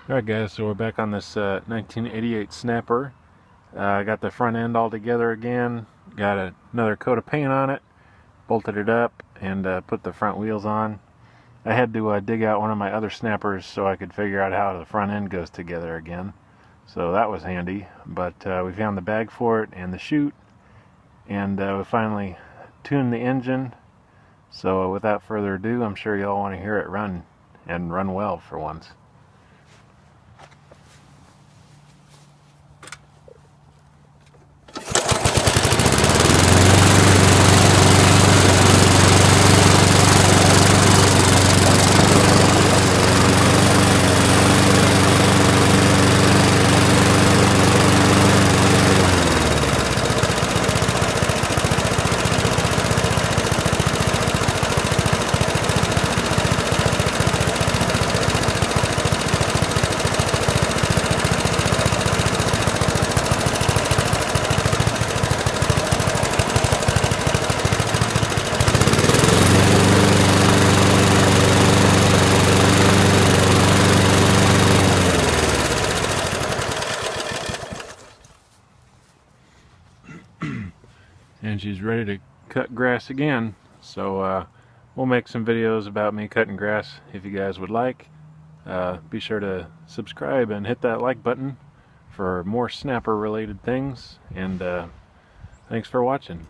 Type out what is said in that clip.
Alright guys, so we're back on this 1988 Snapper. I got the front end all together again, got another coat of paint on it, bolted it up, and put the front wheels on. I had to dig out one of my other Snappers so I could figure out how the front end goes together again. So that was handy, but we found the bag for it and the chute, and we finally tuned the engine. So without further ado, I'm sure y'all want to hear it run, and run well for once. And she's ready to cut grass again, so we'll make some videos about me cutting grass if you guys would like. Be sure to subscribe and hit that like button for more snapper related things, and thanks for watching.